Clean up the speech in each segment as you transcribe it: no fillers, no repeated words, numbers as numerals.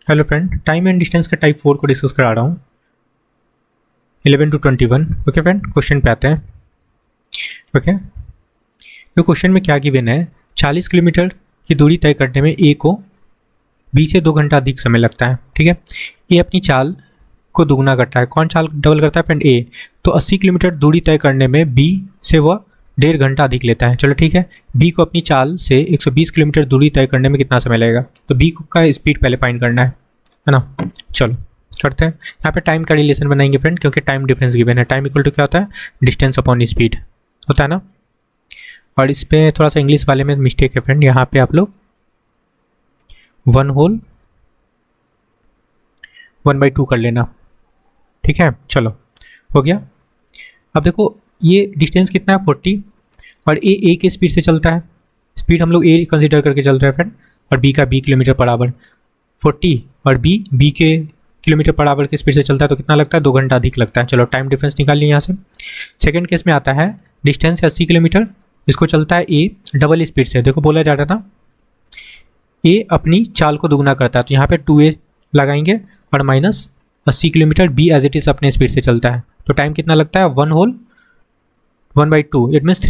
Hello friend, time and distance का type 4 को discuss करा रहा हूँ 11 to 21। ओके फ्रेंड, क्वेश्चन पे आते हैं। ओके, तो क्वेश्चन में क्या गिवन है, 40 किलोमीटर की दूरी तय करने में ए को बी से 2 घंटा अधिक समय लगता है। ठीक है, ए अपनी चाल को दुगना करता है। कौन चाल डबल करता है फ्रेंड? ए। तो 80 किलोमीटर दूरी तय करने में बी से वह 1.5 घंटा अधिक लेता है। चलो ठीक है, बी को अपनी चाल से 120 किलोमीटर दूरी तय करने में कितना समय लगेगा? तो बी का स्पीड पहले फाइंड करना है ना। चलो करते हैं। यहाँ पे टाइम का रिलेशन बनाएंगे फ्रेंड, क्योंकि टाइम डिफरेंस गिवन है। टाइम इक्वल टू क्या होता है? डिस्टेंस अपॉन स्पीड होता है ना। और इस पर थोड़ा सा इंग्लिश वाले में मिस्टेक है फ्रेंड, यहाँ पे आप लोग 1/2 कर लेना। ठीक है, चलो हो गया। अब देखो ये डिस्टेंस कितना है 40, और ए के स्पीड से चलता है। स्पीड हम लोग ए कंसिडर करके चल रहे हैं फ्रेंड, और बी का 20 किलोमीटर पर आवर। 40 और बी के किलोमीटर पर आवर के स्पीड से चलता है, तो कितना लगता है? 2 घंटा अधिक लगता है। चलो टाइम डिफरेंस निकाल लिया यहाँ से। सेकंड केस में आता है डिस्टेंस 80 किलोमीटर, इसको चलता है ए डबल स्पीड से। देखो बोला जा रहा था ए अपनी चाल को दुगना करता है, तो यहाँ पे 2a लगाएंगे और minus 80 kilometer B as it is अपने स्पीड से चलता है। तो टाइम कितना लगता है? 1/2, इट मीन्स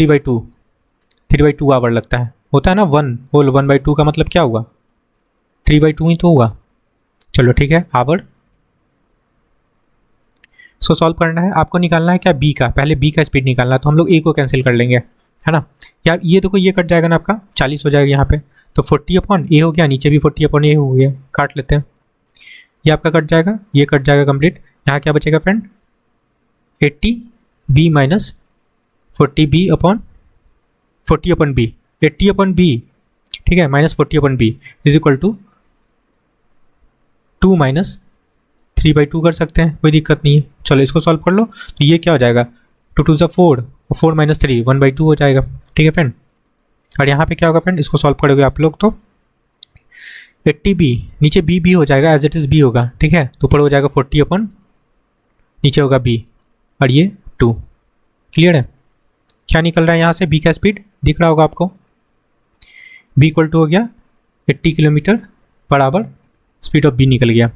3/2 आवर लगता है। होता है ना 1/2 का मतलब क्या हुआ? 3/2 ही तो हुआ। चलो ठीक है, आवर। सो सॉल्व करना है आपको, निकालना है क्या? बी का। पहले बी का स्पीड निकालना है, तो हम लोग ए को कैंसिल कर लेंगे, है ना। यार ये देखो ये कट जाएगा ना, आपका 40 हो जाएगा यहाँ पे, तो 40 अपॉन ए हो गया, नीचे भी 40 अपॉन ए हो गया। काट लेते हैं, ये आपका कट जाएगा, ये कट जाएगा कंप्लीट। यहाँ क्या बचेगा friend? 80 B minus 40 B upon 40 upon B, 80 upon B, ठीक है, minus 40 upon B is equal to 2 minus 3/2 कर सकते हैं, कोई दिक्कत नहीं है। चलो इसको सॉल्व कर लो, तो ये क्या हो जाएगा? 2 2 4 और 4 माइनस 3 1/2 हो जाएगा। ठीक है फ्रेंड, और यहाँ पे क्या होगा फ्रेंड? इसको सॉल्व करोगे आप लोग तो 80 बी, नीचे बी हो जाएगा, एज इट इज़ बी होगा। ठीक है, तो ऊपर हो जाएगा 40 अपॉन, नीचे होगा बी, और ये 2। क्लियर है? क्या निकल रहा है यहाँ से? बी का स्पीड दिख रहा होगा आपको। बी इक्वल टू हो गया 80 kilometre per our, speed of B निकल गया,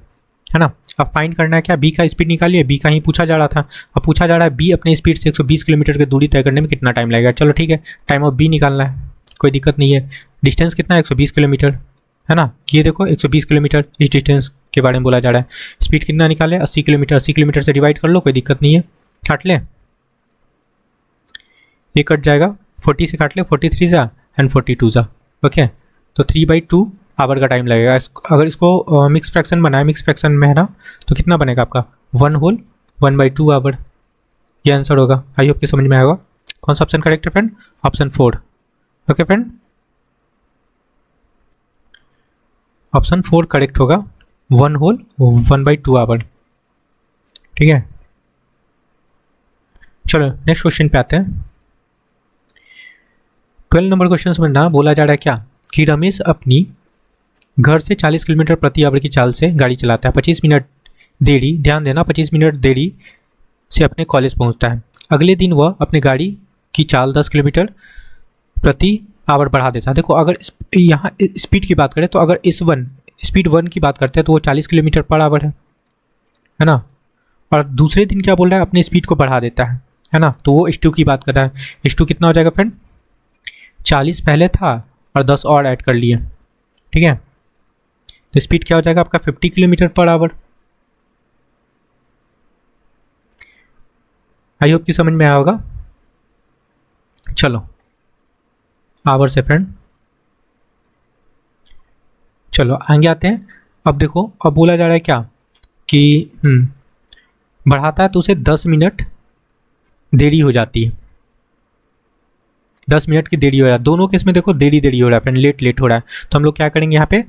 है ना। अब फाइंड करना है क्या? बी का स्पीड निकालिए, बी का ही पूछा जा रहा था। अब पूछा जा रहा है बी अपने स्पीड से 120 किलोमीटर की दूरी तय करने में कितना टाइम लगेगा। चलो ठीक है, टाइम ऑफ बी निकालना है, कोई दिक्कत नहीं है। डिस्टेंस कितना है? 120 किलोमीटर, है ना। ये देखो 120 किलोमीटर इस डिस्टेंस के बारे में बोला जा रहा है। स्पीड कितना निकाले? 80 किलोमीटर। 80 किलोमीटर से डिवाइड कर लो, कोई दिक्कत नहीं है, काट लें। ये कट जाएगा, 40 से काट ले, 43 जा एंड 42 जा। ओके, तो 3/2 आवर का टाइम लगेगा। अगर इसको मिक्स फ्रैक्शन बनाए, मिक्स फ्रैक्शन में है ना, तो कितना बनेगा आपका? 1/2 आवर। ये आंसर होगा। आई होप कि समझ में आएगा। कौन सा ऑप्शन करेक्ट है friend? Option 4। Okay friend, option 4 correct होगा, 1/2 आवर। ठीक है, चलो नेक्स्ट क्वेश्चन पे आते हैं। 12 नंबर क्वेश्चन में ना बोला जा रहा है क्या कि रमेश अपनी घर से 40 किलोमीटर प्रति आवर की चाल से गाड़ी चलाता है। 25 मिनट देरी, ध्यान देना, 25 मिनट देरी से अपने कॉलेज पहुंचता है। अगले दिन वह अपने गाड़ी की चाल 10 किलोमीटर प्रति आवर बढ़ा देता है। देखो अगर यहाँ स्पीड की बात करें, तो अगर स्पीड 1 की बात करते हैं, तो वो 40 किलोमीटर पर आवर है ना। और दूसरे दिन क्या बोल रहा है? अपनी स्पीड को बढ़ा देता है ना, तो वो h2 की बात कर रहा है। h2 कितना हो जाएगा फ्रेंड? 40 पहले था और 10 और ऐड कर लिए। ठीक है, तो स्पीड क्या हो जाएगा आपका? 50 kilometre per our. I hope कि समझ में आया होगा। चलो आवर से फ्रेंड, चलो आगे आते हैं। अब देखो, अब बोला जा रहा है क्या कि बढ़ाता है तो उसे 10 मिनट देरी हो जाती है। 10 मिनट की देरी हो रहा है। दोनों केस में देखो देरी हो रहा है फ्रेंड, लेट हो रहा है। तो हम लोग क्या करेंगे? यहाँ पे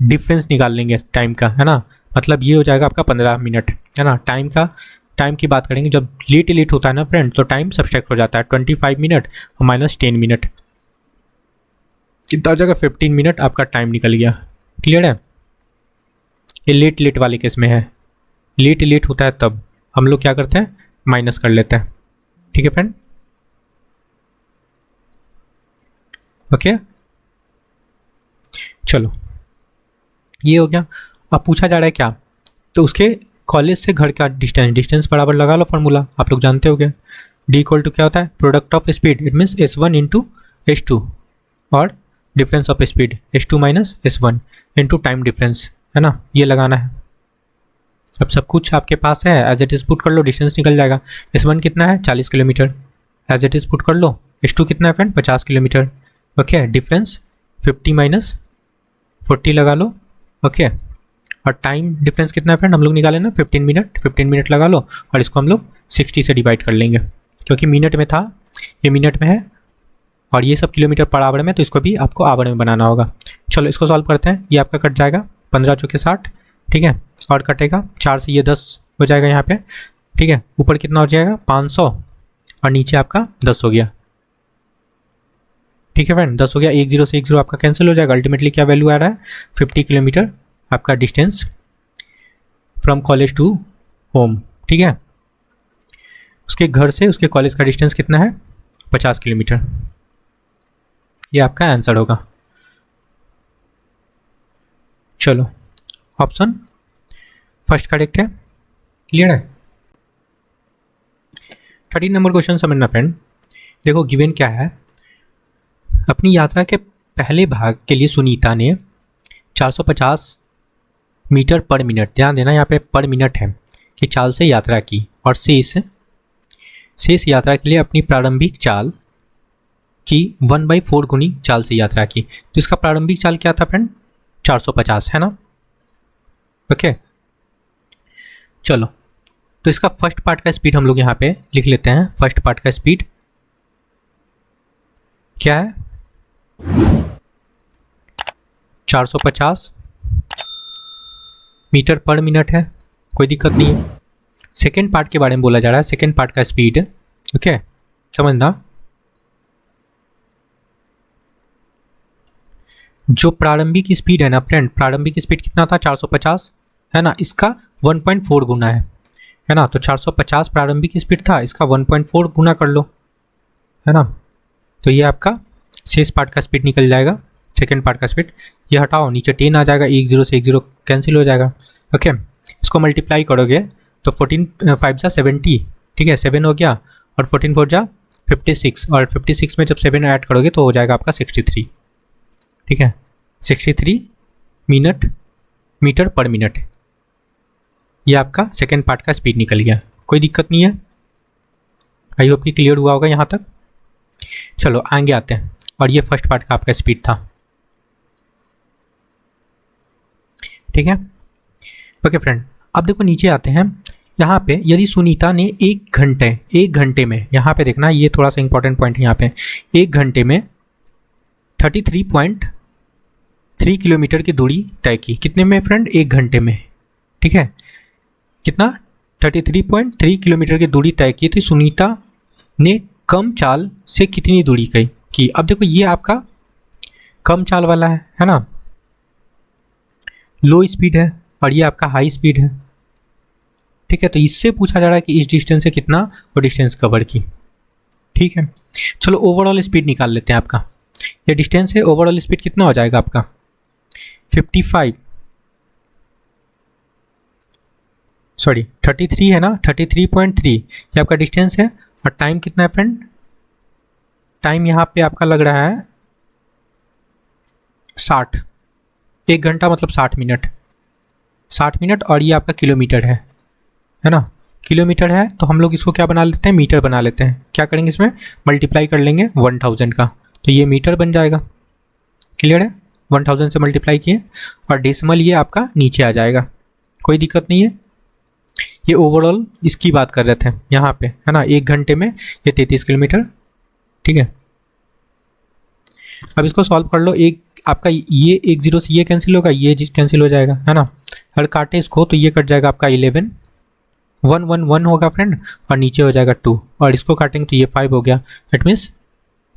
डिफरेंस निकाल लेंगे टाइम का, है ना। मतलब ये हो जाएगा आपका 15 मिनट, है ना। टाइम की बात करेंगे, जब लेट होता है ना फ्रेंड, तो टाइम सब्सट्रैक्ट हो जाता है। 25 मिनट और माइनस 10 मिनट, कितना हो जाएगा? 15 मिनट आपका टाइम निकल गया। क्लियर है? ये लेट वाले केस में है। लेट होता है तब हम लोग क्या करते हैं? माइनस कर लेते हैं। ठीक है फ्रेंड, ओके। चलो ये हो गया। अब पूछा जा रहा है क्या, तो उसके कॉलेज से घर का डिस्टेंस बराबर लगा लो फॉर्मूला, आप लोग जानते हो क्या, डी इक्वल टू क्या होता है, product of speed, it means S1 into S2 और difference of speed S2 minus S1 into time difference, है ना, ये लगाना है। अब सब कुछ आपके पास है, एज इट इज पुट कर लो, डिस्टेंस निकल जाएगा। S1 कितना है 40 kilometer, as it is put कर लो। S2 कितना है friend 50 kilometer, okay, difference 50 minus 40 लगा लो, ओके, और टाइम डिफरेंस कितना है फ्रेंड, हम लोग निकाले ना 15 मिनट लगा लो, और इसको हम लोग 60 से डिवाइड कर लेंगे, क्योंकि मिनट में था, ये मिनट में है, और ये सब किलोमीटर पर आवर में, तो इसको भी आपको आवर में बनाना होगा। चलो इसको सॉल्व करते हैं, ये आपका कट जाएगा 15 चौके 60, ठीक है, और कटेगा 4 से ये 10 हो जाएगा यहाँ पे, ठीक है, ऊपर कितना हो जाएगा 500 और नीचे आपका 10 हो गया, ठीक है फ्रेंड, 10 हो गया, 10 से 10 आपका कैंसिल हो जाएगा। अल्टीमेटली क्या वैल्यू आ रहा है 50 किलोमीटर आपका distance from college to home, ठीक है, उसके घर से उसके कॉलेज का डिस्टेंस कितना है 50 किलोमीटर, ये आपका आंसर होगा। चलो ऑप्शन फर्स्ट करेक्ट है, क्लियर है। 13 नंबर क्वेश्चन समझना फ्रेंड, देखो गिवन क्या है, अपनी यात्रा के पहले भाग के लिए सुनीता ने 450 मीटर पर मिनट, ध्यान देना यहाँ पे पर मिनट है, कि चाल से यात्रा की, और शेष यात्रा के लिए अपनी प्रारंभिक चाल की 1/4 गुनी चाल से यात्रा की। तो इसका प्रारंभिक चाल क्या था फ्रेंड 450, है ना, ओके। चलो तो इसका फर्स्ट पार्ट का स्पीड हम लोग यहाँ पे लिख लेते हैं। फर्स्ट पार्ट का स्पीड क्या है 450 मीटर पर मिनट है, कोई दिक्कत नहीं है। सेकेंड पार्ट के बारे में बोला जा रहा है, सेकेंड पार्ट का स्पीड, ओके, समझना, जो प्रारंभिक स्पीड है ना फ्रेंड, प्रारंभिक स्पीड कितना था 450, है ना, इसका 1.4 गुना है ना, तो 450 प्रारंभिक स्पीड था, इसका 1.4 गुना कर लो, है ना, तो ये आपका शेष पार्ट का स्पीड निकल जाएगा, सेकेंड पार्ट का स्पीड, ये हटाओ, नीचे 10 आ जाएगा, 10 से 10 कैंसिल हो जाएगा, ओके। इसको मल्टीप्लाई करोगे तो 14 5 जा 70, ठीक है, 7 हो गया, और 14 4 जा 56, और 56 में जब 7 ऐड करोगे तो हो जाएगा आपका 63, ठीक है, 63 मीटर पर मिनट, ये आपका सेकेंड पार्ट का स्पीड निकल गया, कोई दिक्कत नहीं है, आई होप कि क्लियर हुआ होगा यहाँ तक। चलो आगे आते हैं, और ये फर्स्ट पार्ट का आपका स्पीड था, ठीक है, ओके फ्रेंड। अब देखो नीचे आते हैं, यहाँ पे यदि सुनीता ने एक घंटे में, यहाँ पे देखना, ये थोड़ा सा इंपॉर्टेंट पॉइंट है यहाँ पे, एक घंटे में 33.3 किलोमीटर की दूरी तय की, कितने में फ्रेंड, एक घंटे में, ठीक है, कितना 33.3 किलोमीटर की दूरी तय की, तो सुनीता ने कम चाल से कितनी दूरी की। अब देखो ये आपका कम चाल वाला है ना, लो स्पीड है, और ये आपका हाई स्पीड है, ठीक है, तो इससे पूछा जा रहा है कि इस डिस्टेंस से कितना वो डिस्टेंस कवर की, ठीक है। चलो ओवरऑल स्पीड निकाल लेते हैं आपका, ये डिस्टेंस है, ओवरऑल स्पीड कितना हो जाएगा आपका 33 है ना, 33.3 ये आपका डिस्टेंस है, और टाइम कितना है फ्रेंड, टाइम यहाँ पे आपका लग रहा है 60, एक घंटा मतलब 60 मिनट, और ये आपका किलोमीटर है ना, किलोमीटर है, तो हम लोग इसको क्या बना लेते हैं, मीटर बना लेते हैं। क्या करेंगे, इसमें मल्टीप्लाई कर लेंगे 1000 का, तो ये मीटर बन जाएगा, क्लियर है, 1000 से मल्टीप्लाई किए, और डेसिमल ये आपका नीचे आ जाएगा, कोई दिक्कत नहीं है। ये ओवरऑल इसकी बात कर रहे थे यहाँ पे, है ना, एक घंटे में ये 33 किलोमीटर, ठीक है। अब इसको सॉल्व कर लो, एक आपका ये 10 से ये कैंसिल होगा, ये कैंसिल हो जाएगा, है ना, अगर काटे इसको तो ये कट जाएगा आपका 11, 1 होगा फ्रेंड, और नीचे हो जाएगा 2, और इसको काटेंगे तो ये 5 हो गया, it means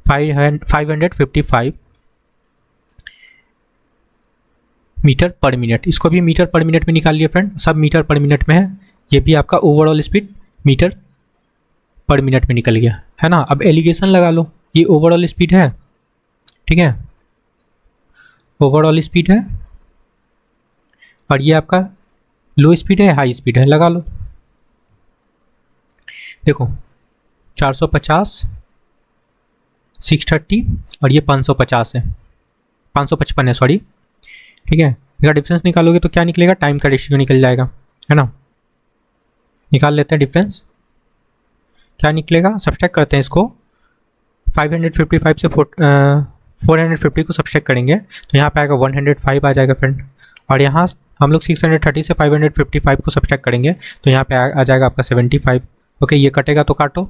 555 meter per minute. इसको भी मीटर पर मिनट में निकाल लिया फ्रेंड, सब मीटर पर मिनट में है, ये भी आपका overall speed metre per minute में निकल गया, है ना। अब एलिगेशन लगा लो, ये ओवरऑल स्पीड है, ठीक है, ओवरऑल स्पीड है, और ये आपका लो स्पीड है हाई स्पीड है, लगा लो। देखो 450 630 और ये 550 है, 555 है सॉरी, ठीक है। इसका डिफरेंस निकालोगे तो क्या निकलेगा, टाइम का रेशियो निकल जाएगा, है ना। निकाल लेते हैं डिफरेंस, क्या निकलेगा, सब्सट्रैक्ट करते हैं इसको। 555 से 450 को सब्सट्रैक्ट करेंगे तो यहाँ पे आएगा 105 आ जाएगा फ्रेंड। और यहाँ हम लोग 630 से 555 को सब्सट्रैक्ट करेंगे तो यहाँ पे आ जाएगा आपका 75। ओके, ये कटेगा तो काटो,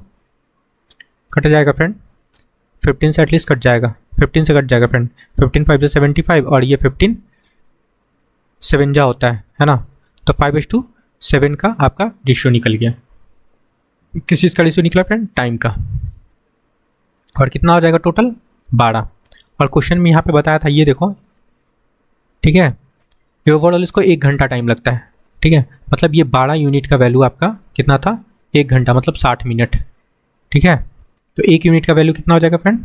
कट जाएगा फ्रेंड। 15 से एटलीस्ट कट जाएगा, 15 से कट जाएगा फ्रेंड। 15 5 से 75 और ये 15 7 जा होता है ना। तो 5:7 का आपका रेशियो निकल गया। किस चीज़ का रेशियो निकला फ्रेंड, टाइम का। और कितना हो जाएगा टोटल, 12। और क्वेश्चन में यहाँ पे बताया था, ये देखो, ठीक है, ये ओवरऑल इसको 1 घंटा टाइम लगता है, ठीक है। मतलब ये 12 यूनिट का वैल्यू आपका कितना था, 1 घंटा, मतलब 60 मिनट, ठीक है। तो 1 यूनिट का वैल्यू कितना हो जाएगा फ्रेंड,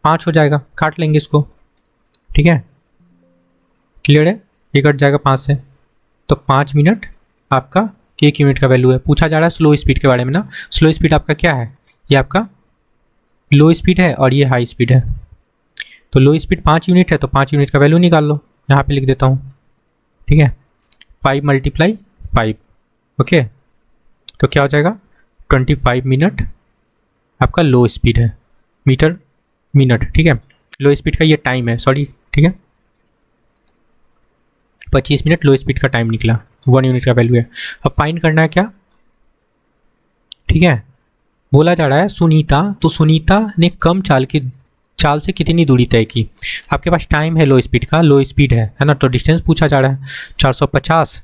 5 हो जाएगा, काट लेंगे इसको, ठीक है। क्लियर है, ये कट जाएगा 5 से, तो 5 मिनट आपका 1 यूनिट का वैल्यू है। पूछा जा रहा है स्लो स्पीड के बारे में ना। स्लो स्पीड आपका क्या है, ये आपका लो स्पीड है और ये हाई स्पीड है। तो लो स्पीड 5 यूनिट है तो 5 यूनिट का वैल्यू निकाल लो, यहाँ पे लिख देता हूँ, ठीक है। 5 × 5, ओके। तो क्या हो जाएगा, 25 मिनट आपका लो स्पीड है, मीटर मिनट, ठीक है। लो स्पीड का ये टाइम है, सॉरी, ठीक है। 25 मिनट लो स्पीड का टाइम निकला, 1 यूनिट का वैल्यू है। अब फाइंड करना है क्या, ठीक है। बोला जा रहा है सुनीता, तो सुनीता ने कम चाल से कितनी दूरी तय की। आपके पास टाइम है लो स्पीड का, लो स्पीड है ना। तो डिस्टेंस पूछा जा रहा है 450,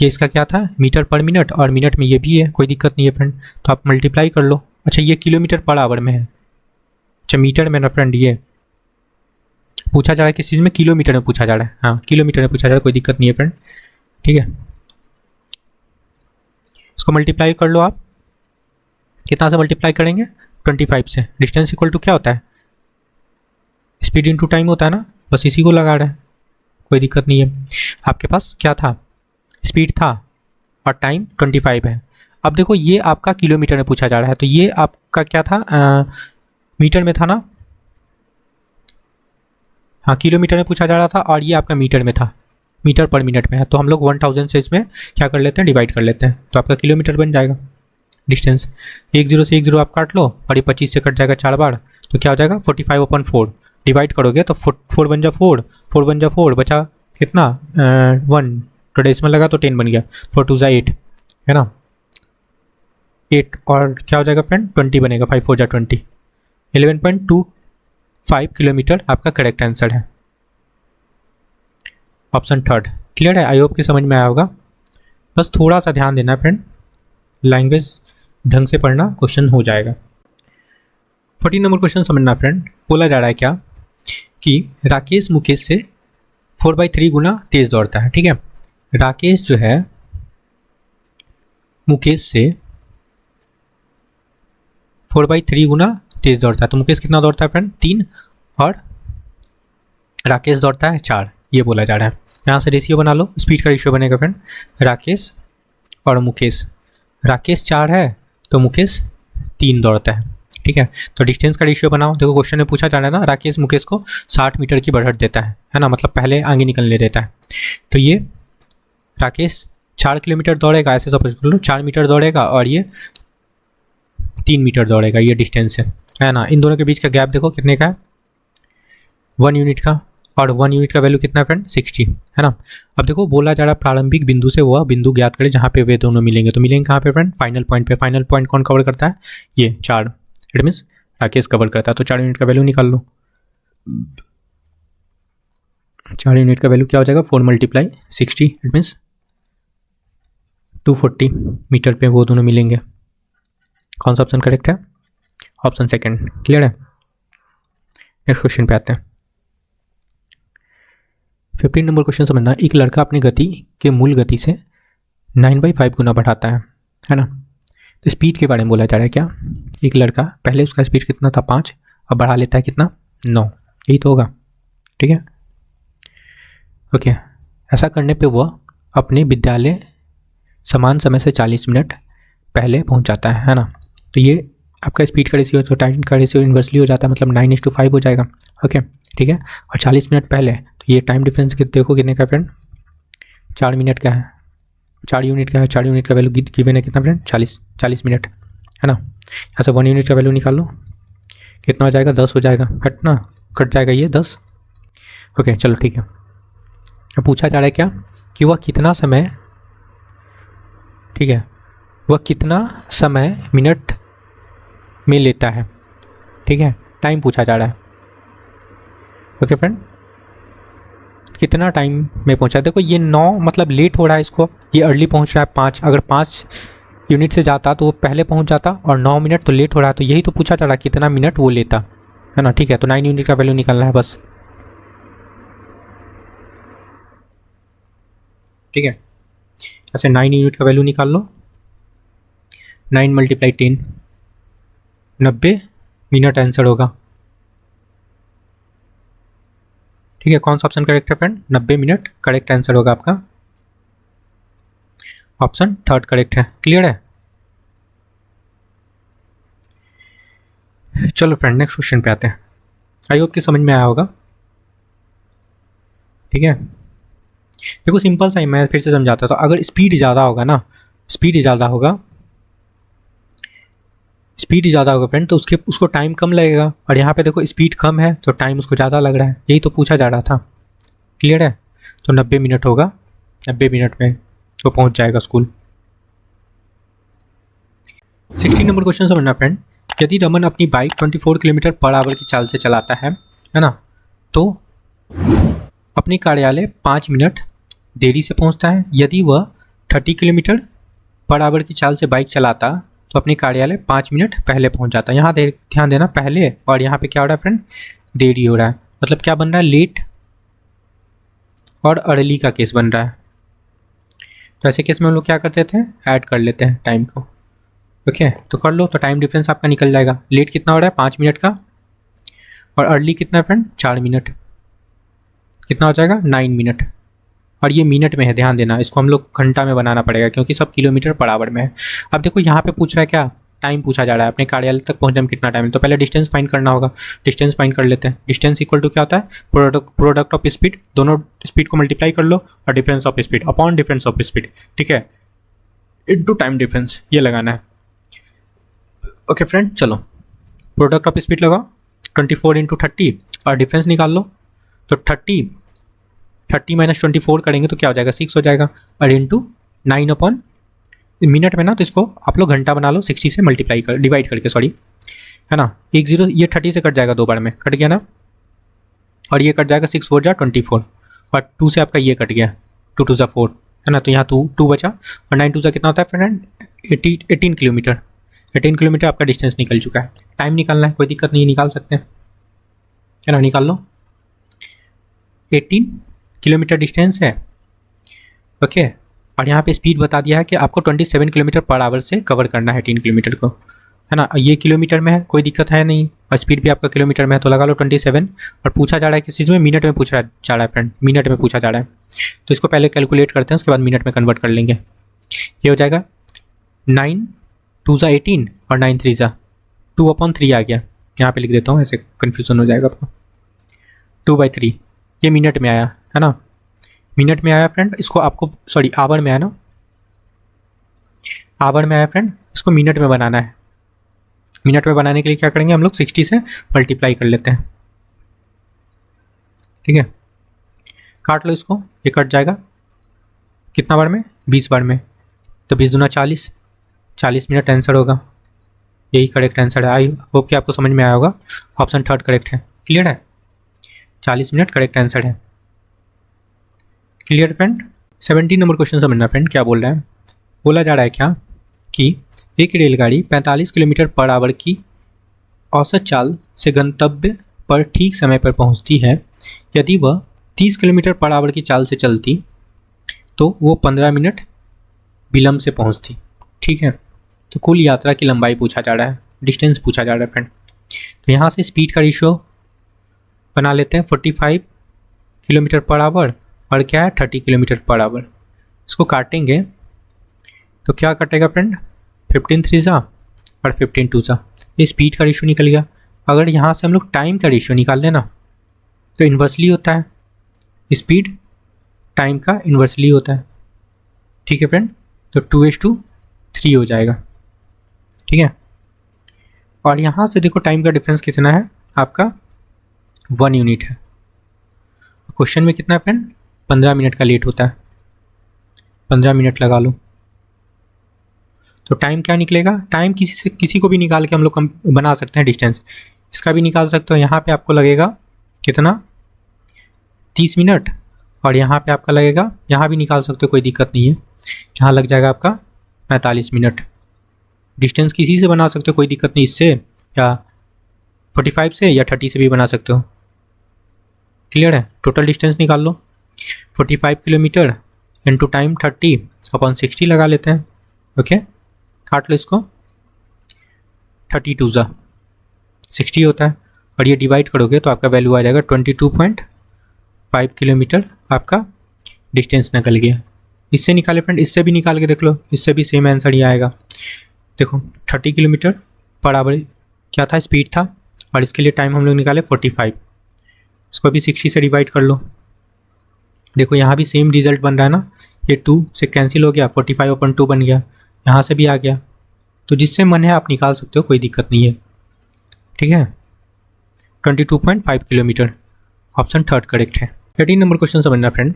ये इसका क्या था, मीटर पर मिनट, और मिनट में ये भी है, कोई दिक्कत नहीं है फ्रेंड। तो आप मल्टीप्लाई कर लो। अच्छा, ये किलोमीटर पर आवर में है, अच्छा मीटर में ना फ्रेंड, ये पूछा जा रहा है किस चीज़ में, किलोमीटर में पूछा जा रहा है, हाँ किलोमीटर में पूछा जा रहा है, कोई दिक्कत नहीं है फ्रेंड, ठीक है। इसको मल्टीप्लाई कर लो आप, कितना से मल्टीप्लाई करेंगे, 25 से। डिस्टेंस इक्वल टू क्या होता है, स्पीड इनटू टाइम होता है ना, बस इसी को लगा रहे हैं, कोई दिक्कत नहीं है। आपके पास क्या था, स्पीड था और टाइम 25 है। अब देखो ये आपका किलोमीटर में पूछा जा रहा है, तो ये आपका क्या था, मीटर में था ना, हाँ किलोमीटर में पूछा जा रहा था, और ये आपका मीटर में था, मीटर पर मिनट में है। तो हम लोग 1000 से इसमें क्या कर लेते हैं, डिवाइड कर लेते हैं, तो आपका किलोमीटर बन जाएगा। डिस्टेंस 10 से 10 आप काट लो, और ये 25 से कट जाएगा 4 बार, तो क्या हो जाएगा 45/4। डिवाइड करोगे तो 4 बन जा 4, 4 बन जा 4, बचा कितना 1, तो डेसिमल लगा तो 10 बन गया, 4 2 8 है ना, 8, और क्या हो जाएगा फ्रेंड 20 बनेगा, 5 4 20, 11.25 किलोमीटर आपका करेक्ट आंसर है, ऑप्शन 3। क्लियर है, आई होप कि समझ में आया होगा। बस थोड़ा सा ध्यान देना फ्रेंड, लैंग्वेज ढंग से पढ़ना, क्वेश्चन हो जाएगा। 14 नंबर क्वेश्चन समझना फ्रेंड। बोला जा रहा है क्या कि राकेश मुकेश से 4/3 गुना तेज दौड़ता है, ठीक है। राकेश जो है मुकेश से 4/3 गुना तेज दौड़ता है। तो मुकेश कितना दौड़ता है फ्रेंड, 3, और राकेश दौड़ता है 4, ये बोला जा रहा है। यहाँ से रेशियो बना लो, स्पीड का रेशियो बनेगा फ्रेंड, राकेश और मुकेश। राकेश 4 है तो मुकेश 3 दौड़ता है, ठीक है। तो डिस्टेंस का रेशियो बनाओ। देखो क्वेश्चन में पूछा जा रहा है ना, राकेश मुकेश को 60 मीटर की बढ़त देता है ना, मतलब पहले आगे निकलने देता है। तो ये राकेश 4 किलोमीटर दौड़ेगा, ऐसे सपोज कर लो, 4 मीटर दौड़ेगा और ये 3 मीटर दौड़ेगा, ये डिस्टेंस है ना। इन दोनों के बीच का गैप देखो कितने का है, 1 यूनिट का, और 1 यूनिट का वैल्यू कितना है फ्रेंड, 60 है ना। अब देखो बोला जा रहा है प्रारंभिक बिंदु से वह बिंदु ज्ञात करें जहाँ पे वे दोनों मिलेंगे। तो मिलेंगे कहाँ पे फ्रेंड, फाइनल पॉइंट पे। फाइनल पॉइंट कौन कवर करता है, ये 4, इट मीन्स राकेश कवर करता है। तो 4 यूनिट का वैल्यू निकाल लो। 4 यूनिट का वैल्यू क्या हो जाएगा, 4 × 60, इट मीन्स 240 मीटर पे वो दोनों मिलेंगे। कौन सा ऑप्शन करेक्ट है, ऑप्शन 2। क्लियर है। नेक्स्ट क्वेश्चन पे आते हैं। 15 नंबर क्वेश्चन समझना। एक लड़का अपनी गति के मूल गति से 9/5 गुना बढ़ाता है ना। तो स्पीड के बारे में बोला जा रहा है क्या, एक लड़का पहले उसका स्पीड कितना था 5, अब बढ़ा लेता है कितना 9, यही तो होगा, ठीक है। ओके, ऐसा करने पे वह अपने विद्यालय समान समय से 40 मिनट पहले पहुंच जाता है ना। तो ये आपका स्पीड का रेशियो, तो टाइम का रेशियो इन्वर्सली हो जाता है, मतलब 9:5 हो जाएगा। ओके ठीक है, और 40 मिनट पहले, तो ये टाइम डिफरेंस देखो कितने का फ्रेंड, 4 मिनट का है, 4 यूनिट का है। 4 यूनिट का वैल्यू गिवन है कितना फ्रेंड, 40 मिनट है ना। यहाँ से 1 यूनिट का वैल्यू निकाल लो, कितना हो जाएगा, 10 हो जाएगा, हट ना, कट जाएगा ये 10। ओके चलो ठीक है। अब पूछा जा रहा है क्या कि वह कितना समय, ठीक है, वह कितना समय मिनट में लेता है, ठीक है, टाइम पूछा जा रहा है। ओके फ्रेंड, कितना टाइम में पहुंचा है। देखो ये 9 मतलब लेट हो रहा है इसको, ये अर्ली पहुंच रहा है 5, अगर 5 यूनिट से जाता तो वो पहले पहुंच जाता, और 9 मिनट तो लेट हो रहा है, तो यही तो पूछा जा रहा है कितना मिनट वो लेता है ना। ठीक है, तो 9 यूनिट का वैल्यू निकालना है बस। ठीक है, ऐसे 9 यूनिट का वैल्यू निकाल लो, 9 × 10, 90 मिनट आंसर होगा। ठीक है, कौन सा ऑप्शन करेक्ट है फ्रेंड, 90 मिनट करेक्ट आंसर होगा आपका, ऑप्शन 3 करेक्ट है। क्लियर है। चलो फ्रेंड नेक्स्ट क्वेश्चन पे आते हैं, आई होप कि समझ में आया होगा। ठीक है, देखो सिंपल सा ही, मैं फिर से समझाता हूँ। तो अगर स्पीड ज़्यादा होगा ना, स्पीड ज़्यादा होगा फ्रेंड, तो उसको टाइम कम लगेगा, और यहाँ पे देखो स्पीड कम है तो टाइम उसको ज़्यादा लग रहा है, यही तो पूछा जा रहा था। क्लियर है, तो 90 मिनट होगा, 90 मिनट में वो पहुँच जाएगा स्कूल। 16 नंबर क्वेश्चन समझना फ्रेंड, यदि रमन अपनी बाइक 24 किलोमीटर पर आवर की चाल से चलाता है ना, तो अपने कार्यालय 5 मिनट देरी से पहुंचता है। यदि वह 30 किलोमीटर पर आवर की चाल से बाइक चलाता तो अपने कार्यालय 5 मिनट पहले पहुंच जाता है। यहाँ ध्यान देना, पहले, और यहाँ पे क्या हो रहा है फ्रेंड, देरी हो रहा है, मतलब क्या बन रहा है, लेट और अर्ली का केस बन रहा है। तो ऐसे केस में हम लोग क्या करते थे, ऐड कर लेते हैं टाइम को। ओके तो कर लो, तो टाइम डिफरेंस आपका निकल जाएगा। लेट कितना हो रहा है, 5 मिनट का, और अर्ली कितना है फ्रेंड, 4 मिनट, कितना हो जाएगा, 9 मिनट। और ये मिनट में है, ध्यान देना, इसको हम लोग घंटा में बनाना पड़ेगा क्योंकि सब किलोमीटर पर आवर में है। अब देखो यहाँ पे पूछ रहा है क्या, टाइम पूछा जा रहा है, अपने कार्यालय तक पहुँचने में कितना टाइम है। तो पहले डिस्टेंस फाइंड करना होगा, डिस्टेंस फाइंड कर लेते हैं। डिस्टेंस इक्वल टू क्या होता है, प्रोडक्ट ऑफ स्पीड, दोनों स्पीड को मल्टीप्लाई कर लो, और difference of speed upon difference of speed, ठीक है, इनटू टाइम डिफरेंस, ये लगाना है। ओके फ्रेंड, चलो प्रोडक्ट ऑफ स्पीड लगाओ, 24 × 30, और डिफरेंस निकाल लो। तो 30 - 24 करेंगे तो क्या हो जाएगा, 6 हो जाएगा, और इंटू 9 अपॉन मिनट में ना, तो इसको आप लोग घंटा बना लो, 60 से मल्टीप्लाई कर, डिवाइड करके, सॉरी, है ना। 1 0 ये 30 से कट जाएगा, 2 बार में कट गया ना, और ये कट जाएगा, 6 4 जा 24, और 2 से आपका ये कट गया, 2 2 जा 4, है ना। तो यहाँ 2 बचा, और 9 2 जा कितना होता है फ्रेंड, 18 किलोमीटर। 18 किलोमीटर आपका डिस्टेंस निकल चुका है। टाइम निकालना है, कोई दिक्कत नहीं, निकाल सकते हैं, है ना, निकाल लो। 18 किलोमीटर डिस्टेंस है, ओके, और यहाँ पे स्पीड बता दिया है कि आपको 27 किलोमीटर पर आवर से कवर करना है 18 किलोमीटर को, है ना। ये किलोमीटर में है, कोई दिक्कत है नहीं, और स्पीड भी आपका किलोमीटर में है, तो लगा लो 27। और पूछा जा रहा है किस चीज़ में, मिनट में पूछा जा रहा है फ्रेंड, मिनट में पूछा जा रहा है। तो इसको पहले कैलकुलेट करते हैं, उसके बाद मिनट में कन्वर्ट कर लेंगे। ये हो जाएगा 9 2 जा 18, और 9 3 जा 2/3 आ गया। यहाँ पे लिख देता हूँ, ऐसे कन्फ्यूज़न हो जाएगा आपको। 2/3 ये मिनट में आया, है ना, मिनट में आया फ्रेंड। इसको आपको, सॉरी, आवर में आया ना, आवर में आया फ्रेंड, इसको मिनट में बनाना है। मिनट में बनाने के लिए क्या करेंगे हम लोग, 60 से मल्टीप्लाई कर लेते हैं, ठीक है। काट लो इसको, ये कट जाएगा, कितना बार में, 20 बार में, तो 20 दूना 40, 40 मिनट आंसर होगा, यही करेक्ट आंसर है। आई होप कि आपको समझ में आया होगा, ऑप्शन 3 करेक्ट है। क्लियर है, 40 मिनट करेक्ट आंसर है। Clear friend. 17 नंबर क्वेश्चन समझना फ्रेंड, क्या बोल रहा है, बोला जा रहा है क्या कि एक रेलगाड़ी 45 किलोमीटर पर आवर की औसत चाल से गंतव्य पर ठीक समय पर पहुंचती है। यदि वह 30 किलोमीटर पर आवर की चाल से चलती तो वो 15 मिनट विलम्ब से पहुंचती, ठीक है। तो कुल यात्रा की लंबाई पूछा जा रहा है, डिस्टेंस पूछा जा रहा है फ्रेंड। तो यहाँ से स्पीड का रेशियो बना लेते हैं, 45 किलोमीटर पर आवर, और क्या है 30 किलोमीटर पर आवर। इसको काटेंगे तो क्या कटेगा फ्रेंड, 15 3 जा और 15 2 जा, ये स्पीड का रेशियो निकल गया। अगर यहाँ से हम लोग टाइम का रेशियो निकाल लें ना तो इन्वर्सली होता है, स्पीड टाइम का इन्वर्सली होता है। ठीक है फ्रेंड, तो 2:3 हो जाएगा। ठीक है, और यहाँ से देखो टाइम का डिफरेंस कितना है आपका, 1 यूनिट है। क्वेश्चन में कितना है फ्रेंड, 15 मिनट का लेट होता है, 15 मिनट लगा लो। तो टाइम क्या निकलेगा, टाइम किसी को भी निकाल के हम लोग बना सकते हैं, डिस्टेंस इसका भी निकाल सकते हो। यहाँ पे आपको लगेगा कितना, 30 मिनट, और यहाँ पे आपका लगेगा, यहाँ भी निकाल सकते हो, कोई दिक्कत नहीं है। यहाँ लग जाएगा आपका 45 मिनट। डिस्टेंस किसी से बना सकते हो, कोई दिक्कत नहीं, इससे या 45 से या 30 से भी बना सकते हो। क्लियर है, टोटल डिस्टेंस निकाल लो, 45 किलोमीटर इंटू टाइम 30/60 लगा लेते हैं। ओके, काट लो इसको, 32 जा 60 होता है, और ये डिवाइड करोगे तो आपका वैल्यू आ जाएगा 22.5 किलोमीटर आपका डिस्टेंस निकल गया। इससे निकाले फ्रेंड, इससे भी निकाल के देख लो, इससे भी सेम आंसर ही आएगा। देखो 30 किलोमीटर पर आवर क्या था, स्पीड था, और इसके लिए टाइम हम लोग निकाले 45, इसको भी 60 से डिवाइड कर लो। देखो यहाँ भी सेम रिजल्ट बन रहा है ना, ये 2 से कैंसिल हो गया, 45/2 बन गया, यहाँ से भी आ गया। तो जिससे मन है आप निकाल सकते हो, कोई दिक्कत नहीं है। ठीक है, 22.5 किलोमीटर, ऑप्शन थर्ड करेक्ट है। 18 नंबर क्वेश्चन समझना फ्रेंड,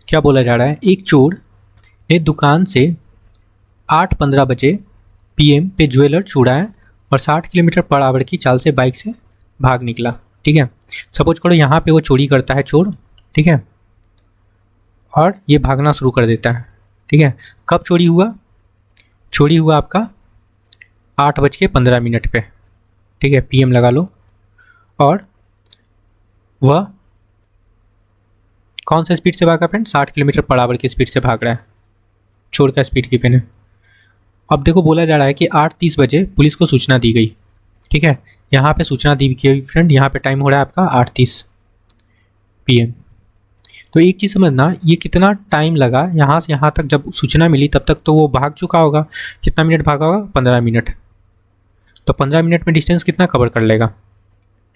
क्या बोला जा रहा है, एक चोर ने दुकान से 8:15 बजे PM पे ज्वेलर छुड़ाया और 60 किलोमीटर पर आवर की चाल से बाइक से भाग निकला। ठीक है, सपोज करो यहाँ पे वो चोरी करता है चोर, ठीक है, और ये भागना शुरू कर देता है। ठीक है, कब चोरी हुआ, चोरी हुआ आपका 8:15 पे। ठीक है, PM लगा लो, और वह कौन सा स्पीड से भागा फ्रेंड, 60 किलोमीटर पर आवर की स्पीड से भाग रहा है, चोर का स्पीड कीपिंग है। अब देखो बोला जा रहा है कि 8:30 बजे पुलिस को सूचना दी गई। ठीक है, यहाँ पे सूचना दी गई फ्रेंड, यहाँ पे टाइम हो रहा है आपका 8:30 PM। तो एक चीज़ समझना, ये कितना टाइम लगा यहाँ से यहाँ तक, जब सूचना मिली तब तक तो वो भाग चुका होगा। कितना मिनट भागा होगा, 15 मिनट। तो 15 मिनट में डिस्टेंस कितना कवर कर लेगा,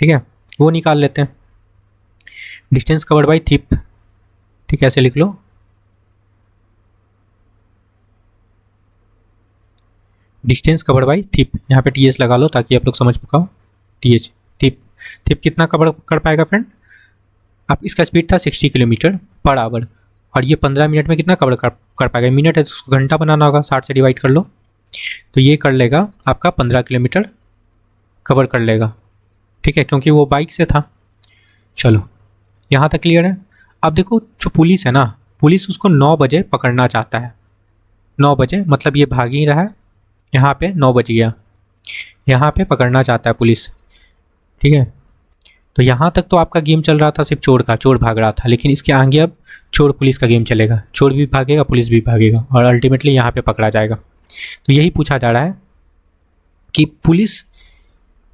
ठीक है, वो निकाल लेते हैं। डिस्टेंस कवर्ड बाई थिप, ठीक है, ऐसे लिख लो, डिस्टेंस कवर्ड बाई थिप, यहाँ पे TH लगा लो ताकि आप लोग समझ पाओ। TH थिप, थिप कितना कवर कर पाएगा फ्रेंड, आप इसका स्पीड था 60 किलोमीटर पर आवर, और ये 15 मिनट में कितना कवर कर पाएगा, मिनट है तो उसको घंटा बनाना होगा, 60 से डिवाइड कर लो, तो ये कर लेगा आपका 15 किलोमीटर कवर कर लेगा। ठीक है, क्योंकि वो बाइक से था। चलो यहाँ तक क्लियर है। अब देखो जो पुलिस है ना, पुलिस उसको 9 बजे पकड़ना चाहता है। 9 बजे मतलब ये भाग ही रहा है, यहाँ पे 9 बज गया, यहाँ पे पकड़ना चाहता है पुलिस। ठीक है, तो यहाँ तक तो आपका गेम चल रहा था सिर्फ चोर का, चोर भाग रहा था, लेकिन इसके आगे अब चोर पुलिस का गेम चलेगा, चोर भी भागेगा पुलिस भी भागेगा, और अल्टीमेटली यहाँ पे पकड़ा जाएगा। तो यही पूछा जा रहा है कि पुलिस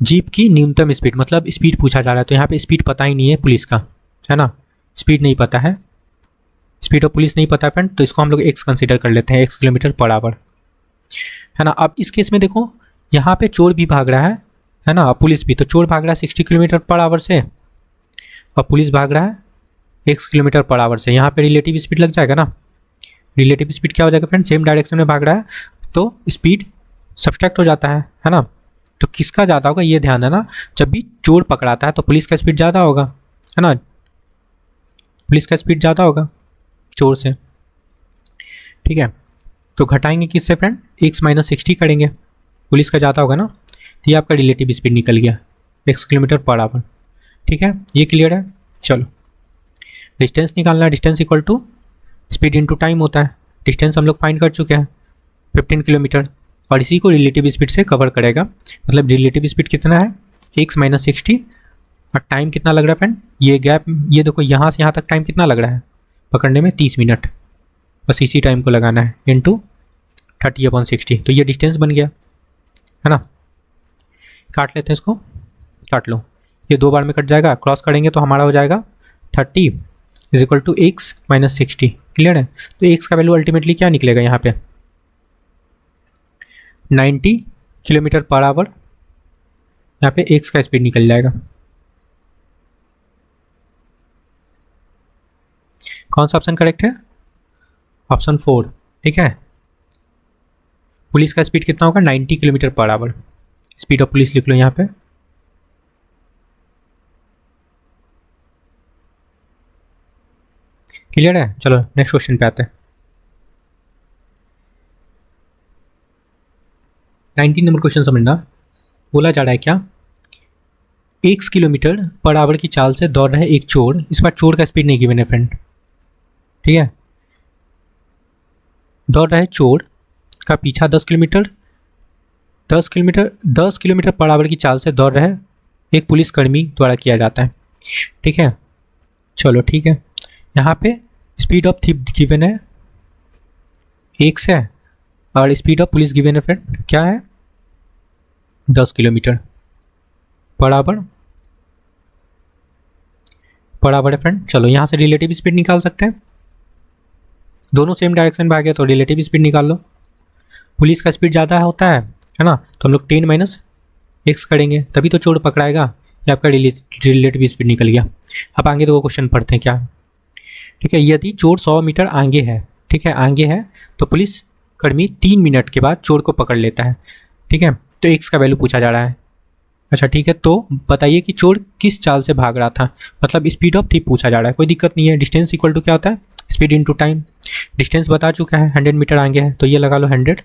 जीप की न्यूनतम स्पीड, मतलब स्पीड पूछा जा रहा है। तो यहाँ पे स्पीड पता ही नहीं है पुलिस का, है ना, स्पीड नहीं पता है, स्पीड ऑफ पुलिस नहीं पता है फ्रेंड, तो इसको हम लोग x कंसीडर कर लेते हैं, x किलोमीटर पर आवर, है ना। अब इस केस में देखो यहाँ पे चोर भी भाग रहा है ना, पुलिस भी, तो चोर भाग रहा है 60 किलोमीटर पर आवर से और पुलिस भाग रहा है x किलोमीटर पर आवर से। यहाँ पे रिलेटिव स्पीड लग जाएगा ना, रिलेटिव स्पीड क्या हो जाएगा फ्रेंड, सेम डायरेक्शन में भाग रहा है तो स्पीड सब्सट्रैक्ट हो जाता है ना। तो किसका ज़्यादा होगा ये ध्यान देना, जब भी चोर पकड़ाता है तो पुलिस का स्पीड ज़्यादा होगा, है ना, पुलिस का स्पीड ज़्यादा होगा चोर से। ठीक है, तो घटाएंगे किससे फ्रेंड, x - 60 करेंगे, पुलिस का ज़्यादा होगा ना, तो ये आपका रिलेटिव स्पीड निकल गया x किलोमीटर पर आवर। ठीक है, ये क्लियर है। चलो डिस्टेंस निकालना है, distance equal to speed into time होता है। डिस्टेंस हम लोग फाइंड कर चुके हैं 15 किलोमीटर, और इसी को रिलेटिव स्पीड से कवर करेगा। मतलब रिलेटिव स्पीड कितना है, x - 60, और टाइम कितना लग रहा है फ्रेंड, ये गैप, ये देखो यहाँ से यहाँ तक टाइम कितना लग रहा है पकड़ने में, 30 मिनट, बस इसी टाइम को लगाना है, इंटू 30/60, तो ये डिस्टेंस बन गया, है ना। काट लेते हैं इसको, काट लो, ये 2 बार में कट जाएगा, क्रॉस करेंगे तो हमारा हो जाएगा 30 is equal to X minus 60। Clear है? तो एक्स का वैल्यू अल्टीमेटली क्या निकलेगा यहाँ पे 90 किलोमीटर पर आवर। यहाँ पे एक्स का स्पीड निकल जाएगा। कौन सा ऑप्शन करेक्ट है? ऑप्शन 4। ठीक है, पुलिस का स्पीड कितना होगा 90 kilometre per our. Speed of police लिख लो यहाँ पे। क्लियर है? चलो नेक्स्ट क्वेश्चन पे आते हैं। 19 नंबर क्वेश्चन समझना। बोला जा रहा है क्या, 1 किलोमीटर पर आवर की चाल से दौड़ रहे एक चोर। इस बार चोर का स्पीड नहीं गिवन है फ्रेंड। ठीक है, दौड़ रहे चोर का पीछा 10 किलोमीटर पर आवर की चाल से दौड़ रहे एक पुलिसकर्मी द्वारा किया जाता है। ठीक है, चलो ठीक है, यहाँ पे स्पीड ऑफ थीप गिवन है 1 से और स्पीड ऑफ पुलिस गिवन है फ्रेंड क्या है 10 किलोमीटर पर आवर है फ्रेंड। चलो यहाँ से रिलेटिव स्पीड निकाल सकते हैं, दोनों सेम डायरेक्शन में आ गया तो रिलेटिव स्पीड निकाल लो। पुलिस का स्पीड ज़्यादा होता है ना, तो हम लोग 10 माइनस एक्स करेंगे तभी तो चोर पकड़ाएगा। ये आपका रिलेटिव स्पीड निकल गया। अब आगे दो क्वेश्चन पढ़ते हैं क्या। ठीक है, यदि चोर 100 मीटर आगे है, ठीक है आगे है, तो पुलिस कर्मी 3 मिनट के बाद चोर को पकड़ लेता है। ठीक है, तो एक्स का वैल्यू पूछा जा रहा है। अच्छा ठीक है, तो बताइए कि चोर किस चाल से भाग रहा था, मतलब स्पीड ऑफ थीप पूछा जा रहा है। कोई दिक्कत नहीं है, डिस्टेंस इक्वल टू क्या होता है स्पीड इनटू टाइम। डिस्टेंस बता चुका है 100 मीटर आगे है तो ये लगा लो 100।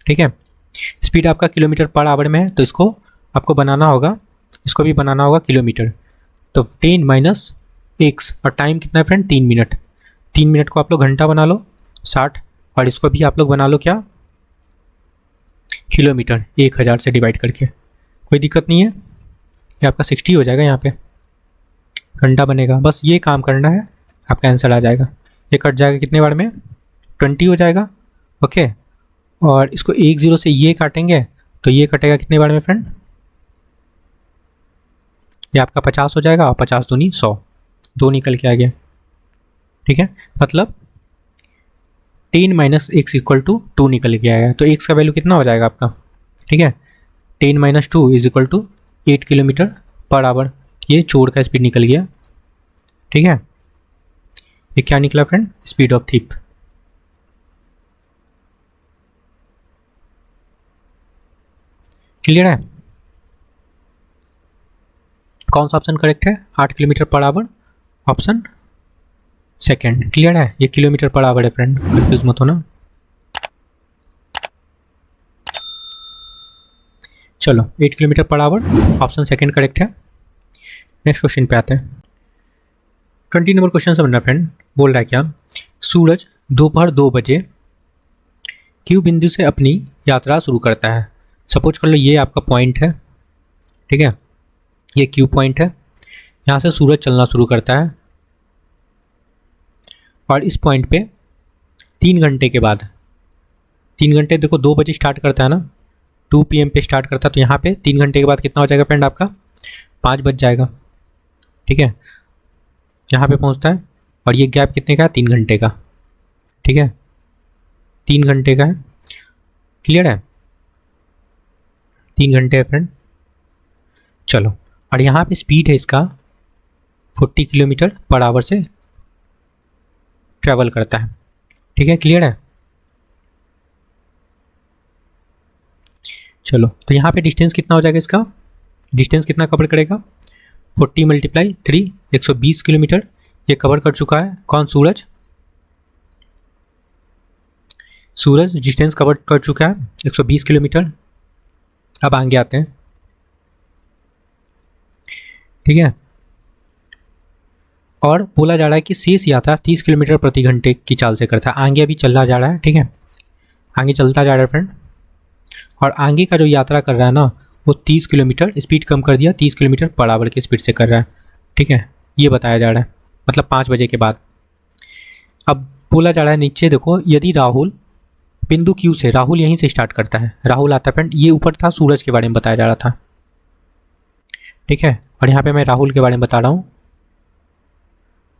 ठीक है, स्पीड आपका किलोमीटर पर आवर में है तो इसको आपको बनाना होगा, इसको भी बनाना होगा किलोमीटर। तो 10 माइनस एक्स और टाइम कितना है फ्रेंड 3 मिनट। 3 मिनट को आप लोग घंटा बना लो 60 और इसको भी आप लोग बना लो क्या किलोमीटर 1000 से डिवाइड करके। कोई दिक्कत नहीं है, ये आपका 60 हो जाएगा, यहाँ पे घंटा बनेगा। बस ये काम करना है, आपका आंसर आ जाएगा। ये कट जाएगा कितने बार में 20 हो जाएगा। ओके, और इसको 1 0 से ये काटेंगे तो ये कटेगा कितने बार में फ्रेंड, ये आपका 50 हो जाएगा और 50 दूनी 100, 2 निकल के आ गया। ठीक है, मतलब 10 माइनस एक्स इक्वल टू 2 निकल के आएगा। तो एक्स का वैल्यू कितना हो जाएगा आपका। ठीक है, 10 minus 2 is equal to 8 kilometer per hour. ये चोर का स्पीड निकल गया। ठीक है, ये क्या निकला friend speed of thief. Clear है? कौन सा ऑप्शन करेक्ट है 8 kilometer per our, option second. Clear है, ये किलोमीटर पर आवर है फ्रेंड, कंफ्यूज मत होना। चलो 8 kilometer per our, option second correct है। नेक्स्ट क्वेश्चन पे आते हैं। 20 नंबर क्वेश्चन समझना फ्रेंड। बोल रहा है क्या, सूरज दोपहर 2 बजे क्यू बिंदु से अपनी यात्रा शुरू करता है। सपोज कर लो ये आपका पॉइंट है। ठीक है, ये क्यू पॉइंट है, यहाँ से सूरज चलना शुरू करता है और इस पॉइंट पे 3 घंटे के बाद, 3 घंटे देखो 2 बजे स्टार्ट करता है ना, 2 PM पे स्टार्ट करता है, तो यहाँ पे 3 घंटे के बाद कितना हो जाएगा फ्रेंड आपका 5 बज जाएगा। ठीक है, यहाँ पे पहुँचता है और ये गैप कितने का है 3 घंटे का। ठीक है, 3 घंटे का है। क्लियर है, 3 घंटे है फ्रेंड। चलो, और यहाँ पे स्पीड है इसका 40 किलोमीटर पर आवर से ट्रैवल करता है। ठीक है, क्लियर है। चलो, तो यहाँ पे डिस्टेंस कितना हो जाएगा इसका, डिस्टेंस कितना कवर करेगा 40 × 3 120 किलोमीटर ये कवर कर चुका है। कौन सूरज, सूरज डिस्टेंस कवर कर चुका है 120 किलोमीटर। अब आगे आते हैं। ठीक है, और बोला जा रहा है कि शेष यात्रा 30 किलोमीटर प्रति घंटे की चाल से करता है। आगे अभी चलता जा रहा है। ठीक है, आगे चलता जा रहा है फ्रेंड, और आगे का जो यात्रा कर रहा है ना वो 30 किलोमीटर, स्पीड कम कर दिया 30 किलोमीटर पर आवर की स्पीड से कर रहा है। ठीक है, ये बताया जा रहा है, मतलब 5 बजे के बाद। अब बोला जा रहा है नीचे देखो, यदि राहुल बिंदु क्यू से, राहुल यहीं से स्टार्ट करता है, राहुल आता है फ्रेंड, ये ऊपर था सूरज के बारे में बताया जा रहा था। ठीक है, और यहाँ पे मैं राहुल के बारे में बता रहा हूँ।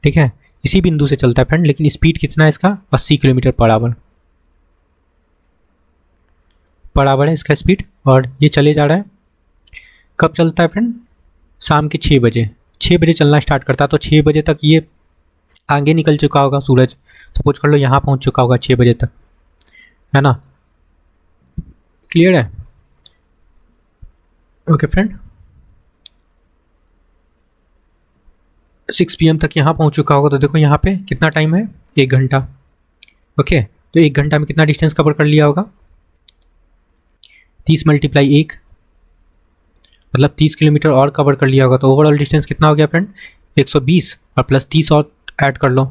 ठीक है, इसी बिंदु से चलता है फ्रेंड, लेकिन स्पीड कितना है इसका 80 किलोमीटर पर आवर है इसका स्पीड। और ये चले जा रहा है, कब चलता है फ्रेंड, शाम के 6 बजे। 6 बजे चलना स्टार्ट करता है, तो 6 बजे तक ये आगे निकल चुका होगा सूरज, सपोज कर लो यहाँ पहुँच चुका होगा 6 बजे तक, है ना, क्लियर है। ओके फ्रेंड, 6 PM तक यहाँ पहुँच चुका होगा, तो देखो यहाँ पे कितना टाइम है, 1 घंटा। ओके, तो 1 घंटा में कितना डिस्टेंस कवर कर लिया होगा, 30 × 1 मतलब 30 किलोमीटर और कवर कर लिया होगा। तो ओवरऑल डिस्टेंस कितना हो गया फ्रेंड, 120 और प्लस 30 और ऐड कर लो,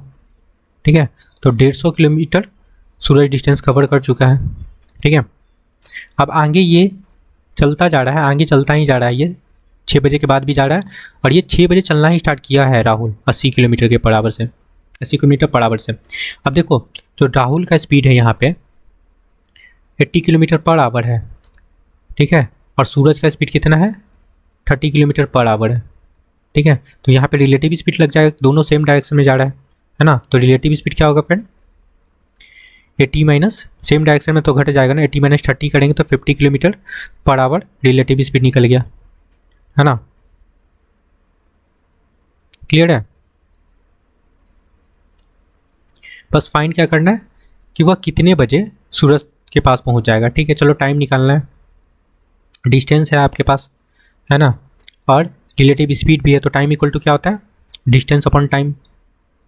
ठीक है, तो 150 किलोमीटर सूरज डिस्टेंस कवर कर चुका है, ठीक है। अब आगे ये चलता जा रहा है, आगे चलता ही जा रहा है, ये 6 बजे के बाद भी जा रहा है, और ये 6 बजे चलना ही स्टार्ट किया है राहुल 80 किलोमीटर के बराबर से, 80 किलोमीटर पर आवर से। अब देखो जो राहुल का स्पीड है यहाँ पे 80 किलोमीटर पर आवर है, ठीक है, और सूरज का स्पीड कितना है 30 किलोमीटर पर आवर है, ठीक है। तो यहाँ पे रिलेटिव स्पीड लग जाएगा, दोनों सेम डायरेक्शन में जा रहा है ना, तो रिलेटिव स्पीड क्या होगा फ्रेंड, 80 माइनस सेम डायरेक्शन में तो घट जाएगा ना, 80 - 30 करेंगे तो 50 kilometre per our relative speed निकल गया, है ना, क्लियर है। बस फाइंड क्या करना है कि वह कितने बजे सूरज के पास पहुंच जाएगा, ठीक है। चलो टाइम निकालना है, डिस्टेंस है आपके पास, है ना, और रिलेटिव स्पीड भी है, तो टाइम इक्वल टू क्या होता है, distance upon time.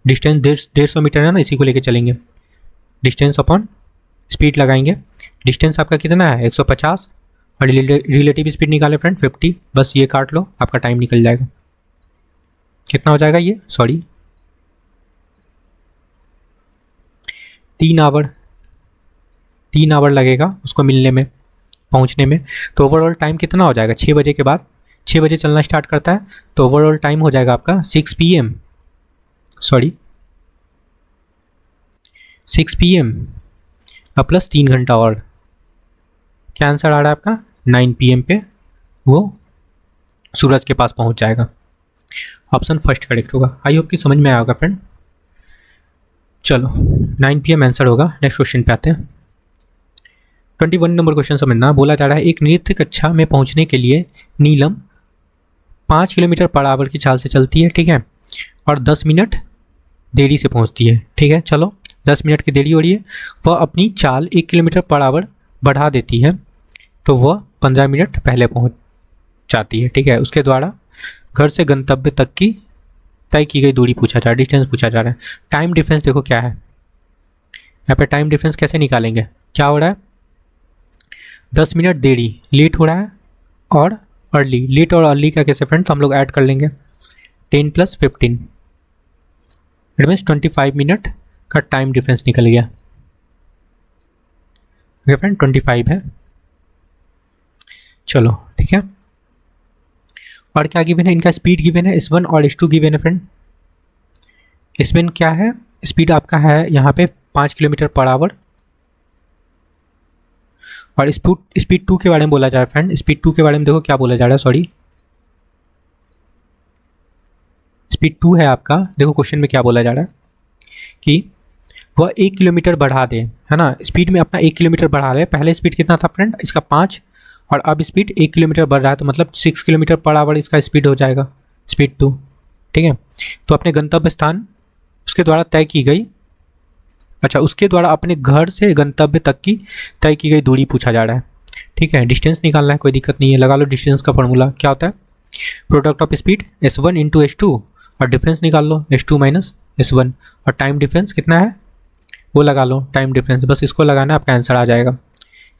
Distance 150 meter है ना, इसी को लेके चलेंगे, डिस्टेंस अपॉन स्पीड लगाएंगे। डिस्टेंस आपका कितना है 150 और रिलेटिव स्पीड निकाले फ्रेंड 50, बस ये काट लो, आपका टाइम निकल जाएगा। कितना हो जाएगा ये, सॉरी 3 आवर लगेगा उसको मिलने में, पहुंचने में। तो ओवरऑल टाइम कितना हो जाएगा, 6 बजे के बाद, 6 बजे चलना स्टार्ट करता है, तो ओवरऑल टाइम हो जाएगा आपका 6 PM और प्लस 3 घंटा और, क्या आंसर आ रहा है आपका 9 PM पे वो सूरज के पास पहुंच जाएगा। ऑप्शन फर्स्ट करेक्ट होगा। आई होप कि समझ में आया होगा फ्रेंड। चलो 9 PM आंसर होगा। नेक्स्ट क्वेश्चन पे आते हैं। 21 नंबर क्वेश्चन समझना। बोला जा रहा है एक नृत्य कक्षा में पहुंचने के लिए नीलम 5 किलोमीटर पर आवर की चाल से चलती है, ठीक है, और 10 मिनट देरी से पहुंचती है, ठीक है। चलो 10 मिनट की देरी हो रही है, वह अपनी चाल 1 किलोमीटर पर आवर बढ़ा देती है, तो वह 15 मिनट पहले पहुंच जाती है, ठीक है। उसके द्वारा घर से गंतव्य तक की तय की गई दूरी पूछा जा रहा है, डिस्टेंस पूछा जा रहा है। टाइम डिफरेंस देखो क्या है यहाँ पे, टाइम डिफरेंस कैसे निकालेंगे, क्या हो रहा है 10 मिनट देरी, लेट हो रहा है, और अर्ली, लेट और अर्ली का कैसे फ्रेंड, तो हम लोग ऐड कर लेंगे 10 + 15, इट मीन्स 25 मिनट का टाइम डिफरेंस निकल गया। ओके फ्रेंड 25 है, चलो ठीक है। और क्या गिवन है, इनका स्पीड गिवन है, S1 और S2 गिवन है फ्रेंड। इसमें क्या है, स्पीड आपका है यहाँ पे 5 किलोमीटर पर आवर, और स्पीड 2 के बारे में बोला जा रहा है फ्रेंड। स्पीड 2 के बारे में देखो क्या बोला जा रहा है, सॉरी स्पीड 2 है आपका, देखो क्वेश्चन में क्या बोला जा रहा है कि वह 1 किलोमीटर बढ़ा दे, है ना, स्पीड में अपना 1 किलोमीटर बढ़ा ले। पहले स्पीड कितना था फ्रेंड इसका 5, और अब स्पीड 1 किलोमीटर बढ़ रहा है, तो मतलब 6 किलोमीटर पर आवर इसका स्पीड हो जाएगा, स्पीड 2, ठीक है। तो अपने गंतव्य स्थान उसके द्वारा तय की गई, अच्छा उसके द्वारा अपने घर से गंतव्य तक की तय की गई दूरी पूछा जा रहा है, ठीक है। डिस्टेंस निकालना है, कोई दिक्कत नहीं है, लगा लो डिस्टेंस का फॉर्मूला क्या होता है, product of speed S1 × S2, और डिफरेंस निकाल लो S2 - S1, और टाइम डिफरेंस कितना है वो लगा लो, टाइम डिफरेंस बस इसको लगाना है, आपका आंसर आ जाएगा।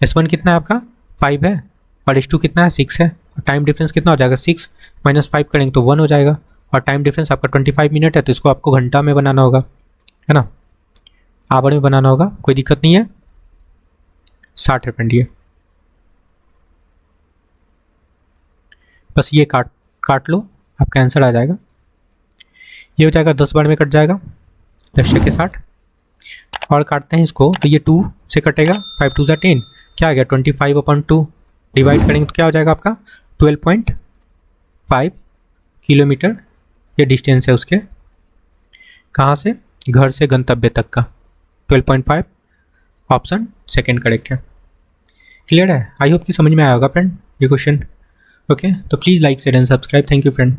S1 कितना है आपका 5 है, और S2 कितना है 6 है, और टाइम डिफरेंस कितना हो जाएगा 6 - 5 करेंगे तो 1 हो जाएगा, और टाइम डिफरेंस आपका 25 मिनट है, तो इसको आपको घंटा में बनाना होगा, है ना, आवर में बनाना होगा, कोई दिक्कत नहीं है। 60 है फ्रेंड, ये बस ये काट लो, आपका आंसर आ जाएगा। ये हो जाएगा 10 बार में कट जाएगा, 10 के 60, और काटते हैं इसको तो ये 2 से कटेगा, 5 × 2 = 10, क्या आ गया 25/2, डिवाइड करेंगे तो क्या हो जाएगा आपका 12.5 किलोमीटर ये डिस्टेंस है उसके, कहाँ से? घर से गंतव्य तक का। 12.5 ऑप्शन सेकेंड करेक्ट है। क्लियर है? आई होप कि समझ में आया होगा फ्रेंड ये क्वेश्चन। ओके, तो please like share and subscribe. Thank you friend.